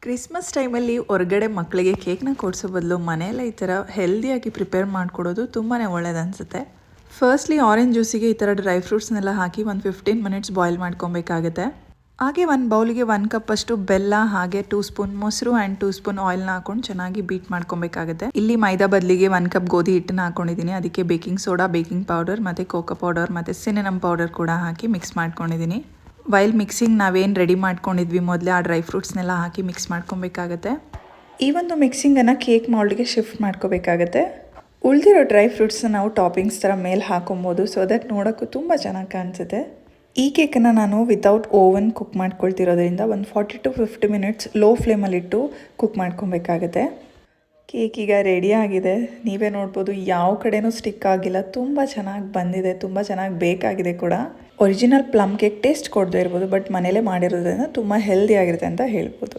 Christmas ಟೈಮಲ್ಲಿ ಹೊರಗಡೆ ಮಕ್ಕಳಿಗೆ ಕೇಕ್ನ ಕೊಡಿಸೋ ಬದಲು ಮನೆಯಲ್ಲೇ ಈ ಥರ ಹೆಲ್ದಿಯಾಗಿ ಪ್ರಿಪೇರ್ ಮಾಡ್ಕೊಡೋದು ತುಂಬಾ ಒಳ್ಳೇದು ಅನಿಸುತ್ತೆ. ಫಸ್ಟ್ಲಿ ಆರೆಂಜ್ ಜ್ಯೂಸಿಗೆ ಈ ಥರ ಡ್ರೈ ಫ್ರೂಟ್ಸ್ನೆಲ್ಲ ಹಾಕಿ ಒಂದು 15 ಮಿನಿಟ್ಸ್ ಬಾಯ್ಲ್ ಮಾಡ್ಕೊಬೇಕಾಗುತ್ತೆ. ಹಾಗೆ ಒಂದು ಬೌಲಿಗೆ 1 ಕಪ್ ಅಷ್ಟು ಬೆಲ್ಲ, ಹಾಗೆ 2 ಸ್ಪೂನ್ ಮೊಸರು ಆ್ಯಂಡ್ 2 ಸ್ಪೂನ್ ಆಯಿಲ್ನ ಹಾಕೊಂಡು ಚೆನ್ನಾಗಿ ಬೀಟ್ ಮಾಡ್ಕೊಬೇಕಾಗುತ್ತೆ. ಇಲ್ಲಿ ಮೈದಾ ಬದಲಿಗೆ 1 ಕಪ್ ಗೋಧಿ ಹಿಟ್ಟನ್ನ ಹಾಕೊಂಡಿದ್ದೀನಿ. ಅದಕ್ಕೆ ಬೇಕಿಂಗ್ ಸೋಡಾ, ಬೇಕಿಂಗ್ ಪೌಡರ್ ಮತ್ತು ಕೋಕೋ ಪೌಡರ್ ಮತ್ತು ಸಿನಮನ್ ಪೌಡರ್ ಕೂಡ ಹಾಕಿ ಮಿಕ್ಸ್ ಮಾಡ್ಕೊಂಡಿದ್ದೀನಿ. ವೈಲ್ ಮಿಕ್ಸಿಂಗ್ ನಾವೇನು ರೆಡಿ ಮಾಡ್ಕೊಂಡಿದ್ವಿ ಮೊದಲೇ ಆ ಡ್ರೈ ಫ್ರೂಟ್ಸ್ನೆಲ್ಲ ಹಾಕಿ ಮಿಕ್ಸ್ ಮಾಡ್ಕೊಬೇಕಾಗತ್ತೆ. ಈ ಒಂದು ಮಿಕ್ಸಿಂಗನ್ನು ಕೇಕ್ ಮೌಲ್ಡ್ಗೆ ಶಿಫ್ಟ್ ಮಾಡ್ಕೋಬೇಕಾಗತ್ತೆ. ಉಳಿದಿರೋ ಡ್ರೈ ಫ್ರೂಟ್ಸ್ನ ನಾವು ಟಾಪಿಂಗ್ಸ್ ಥರ ಮೇಲೆ ಹಾಕೊಬೋದು. ಸೊ ಅದಕ್ಕೆ ನೋಡೋಕ್ಕೂ ತುಂಬ ಚೆನ್ನಾಗಿ ಕಾಣಿಸುತ್ತೆ. ಈ ಕೇಕನ್ನು ನಾನು ವಿತೌಟ್ ಓವನ್ ಕುಕ್ ಮಾಡ್ಕೊಳ್ತಿರೋದ್ರಿಂದ ಒಂದು 40 to 50 ಮಿನಿಟ್ಸ್ ಲೋ ಫ್ಲೇಮಲ್ಲಿಟ್ಟು ಕುಕ್ ಮಾಡ್ಕೊಬೇಕಾಗತ್ತೆ. ಕೇಕ್ ಈಗ ರೆಡಿ ಆಗಿದೆ. ನೀವೇ ನೋಡ್ಬೋದು, ಯಾವ ಕಡೆನೂ ಸ್ಟಿಕ್ ಆಗಿಲ್ಲ. ತುಂಬ ಚೆನ್ನಾಗಿ ಬಂದಿದೆ, ತುಂಬ ಚೆನ್ನಾಗಿ ಬೇಕಾಗಿದೆ ಕೂಡ. ಒರಿಜಿನಲ್ ಪ್ಲಮ್ ಕೇಕ್ ಟೇಸ್ಟ್ ಕೊಡದೇ ಇರ್ಬೋದು, ಬಟ್ ಮನೇಲೇ ಮಾಡಿರೋದ್ರಿಂದ ತುಂಬ ಹೆಲ್ದಿ ಆಗಿರುತ್ತೆ ಅಂತ ಹೇಳ್ಬೋದು.